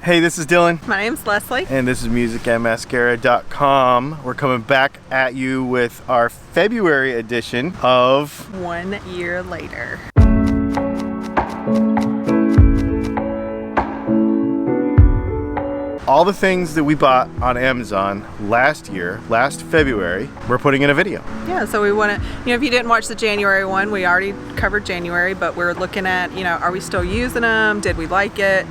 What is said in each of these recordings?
Hey, this is Dylan. My name's Leslie. And this is musicandmascara.com. We're coming back at you with our February edition of 1 year later. All the things that we bought on Amazon last February, we're putting in a video. Yeah, so we want to, if you didn't watch the January one, we already covered January, but we're looking at, are we still using them? Did we like it?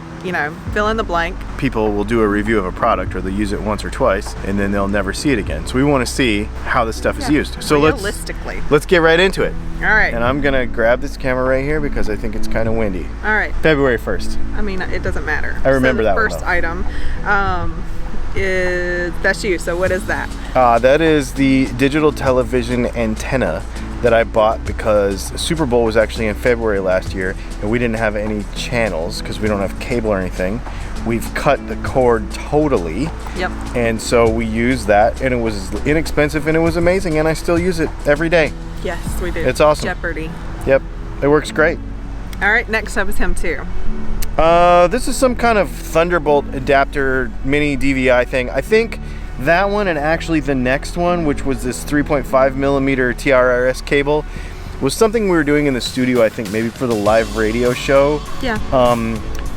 Fill in the blank. People will do a review of a product or they'll use it once or twice and then they'll never see it again. So we want to see how this stuff is used. So realistically. let's get right into it. All right. And I'm gonna grab this camera right here because I think it's kind of windy. All right. February 1st. It doesn't matter. I remember that one. The first item that's you. So what is that? That is the digital television antenna that I bought because SuperBowl was actually in February last year and we didn't have any channels because we don't have cable or anything. We've cut the cord totally. Yep. And so we used that and it was inexpensive and it was amazing and I still use it every day. Yes, we do. It's awesome. Jeopardy. Yep, it works great. All right, next up is him too. This is some kind of Thunderbolt adapter mini DVI thing. I think that one and actually the next one, which was this 3.5 millimeter TRRS cable, was something we were doing in the studio, I think maybe for the live radio show. Yeah.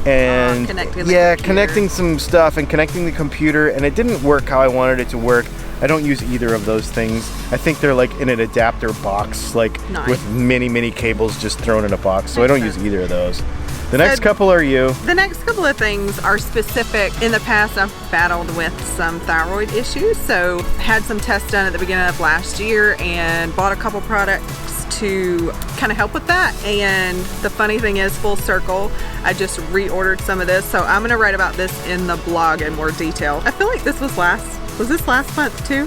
And connecting some stuff and connecting the computer, and it didn't work how I wanted it to work. I don't use either of those things. I think they're like in an adapter box, like with many cables just thrown in a box. So I don't use either of those. The next couple are you. The next couple of things are specific. In the past, I've battled with some thyroid issues, so had some tests done at the beginning of last year and bought a couple products to kind of help with that. And the funny thing is, full circle, I just reordered some of this, so I'm gonna write about this in the blog in more detail. I feel like this was this last month too?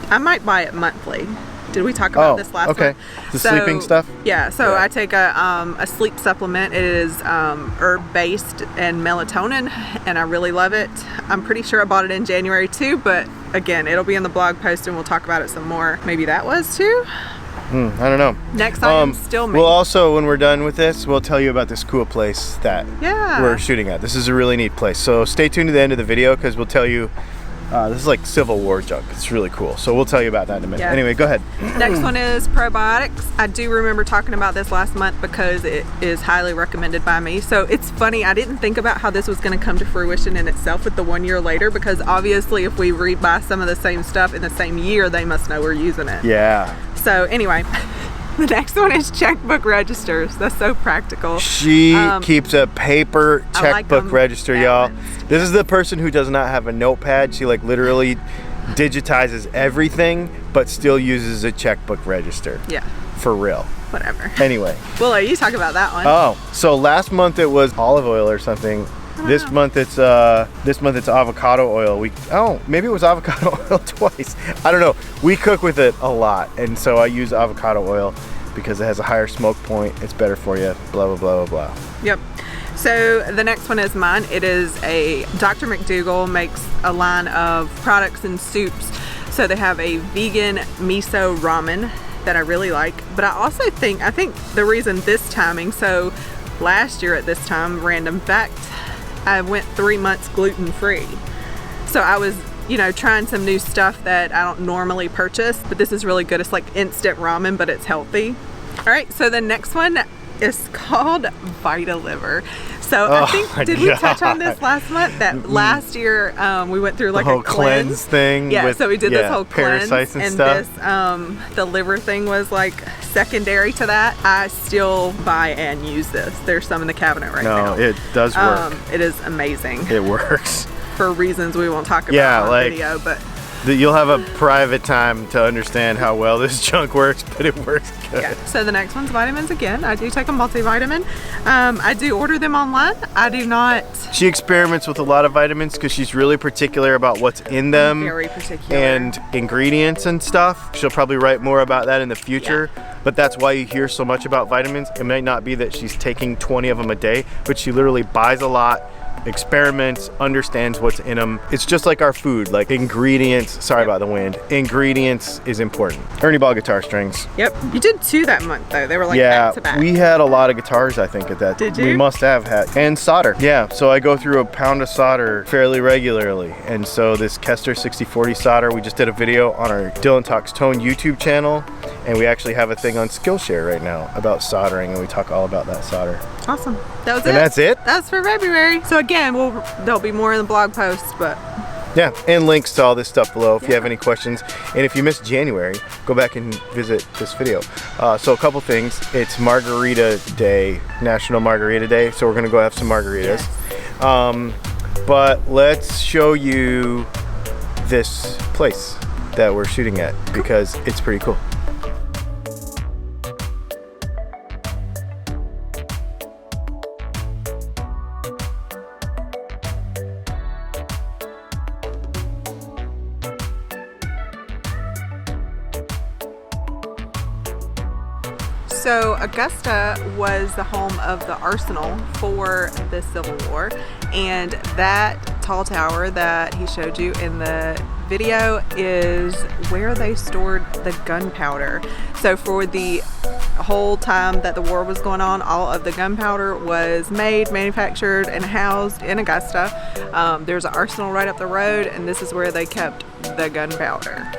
I might buy it monthly. Did we talk about this last month? The sleeping stuff? Yeah, so I take a sleep supplement. It is herb-based and melatonin, and I really love it. I'm pretty sure I bought it in January too, but again, it'll be in the blog post and we'll talk about it some more. Maybe that was too? I don't know. Next item, still me. We'll also, when we're done with this, we'll tell you about this cool place that we're shooting at. This is a really neat place. So stay tuned to the end of the video because we'll tell you. This is like Civil War junk. It's really cool. So we'll tell you about that in a minute. Yeah. Anyway, go ahead. Next one is Probiotics. I do remember talking about this last month because it is highly recommended by me. So it's funny, I didn't think about how this was going to come to fruition in itself with the 1 year later, because obviously if we rebuy some of the same stuff in the same year, they must know we're using it. Yeah. So anyway, the next one is checkbook registers. That's so practical. She keeps a paper checkbook register, y'all. This is the person who does not have a notepad. She like literally digitizes everything, but still uses a checkbook register. Yeah. For real. Whatever. Anyway. Well, you talk about that one. Oh, so last month it was olive oil or something. This month it's avocado oil. Maybe it was avocado oil twice. I don't know. We cook with it a lot, and so I use avocado oil because it has a higher smoke point. It's better for you. Blah blah blah blah blah. Yep. So the next one is mine. It is Dr. McDougall makes a line of products and soups. So they have a vegan miso ramen that I really like. But I also think the reason this timing, so last year at this time, random fact, I went 3 months gluten-free. So I was, trying some new stuff that I don't normally purchase, but this is really good. It's like instant ramen, but it's healthy. All right, so the next one is called Vitaliver. So I think, did we touch on this last month? That last year we went through like the whole a cleanse thing. Yeah, so we did this whole parasites cleanse, and stuff. This the liver thing was like secondary to that. I still buy and use this. There's some in the cabinet right now. No, it does work. It is amazing. It works. For reasons we won't talk about on video, but you'll have a private time to understand how well this junk works, but it works good. Yeah. So the next one's vitamins again. I do take a multivitamin. I do order them online. I do not. She experiments with a lot of vitamins because she's really particular about what's in them. Very particular. And ingredients and stuff. She'll probably write more about that in the future. Yeah. But that's why you hear so much about vitamins. It might not be that she's taking 20 of them a day, but she literally buys a lot, experiments, understands what's in them. It's just like our food, like ingredients. Sorry about the wind. Ingredients is important. Ernie ball guitar strings. Yep. You did 2 that month though. They were like Yeah, back to back. we had a lot of guitars, I think, at that. Did you? We must have had. And solder. Yeah, so I go through a pound of solder fairly regularly. And so this Kester 6040 solder, we just did a video on our Dylan Talks Tone YouTube channel. And we actually have a thing on Skillshare right now about soldering, and we talk all about that solder. Awesome. That was it. And that's it? That's for February. So again, there'll be more in the blog post, but Yeah, and links to all this stuff below if you have any questions. And if you missed January, go back and visit this video. So a couple things. It's Margarita Day, National Margarita Day. So we're gonna go have some margaritas. But let's show you this place that we're shooting at because it's pretty cool. So Augusta was the home of the arsenal for the Civil War, and that tall tower that he showed you in the video is where they stored the gunpowder. So for the whole time that the war was going on, all of the gunpowder was made, manufactured, and housed in Augusta. There's an arsenal right up the road, and this is where they kept the gunpowder.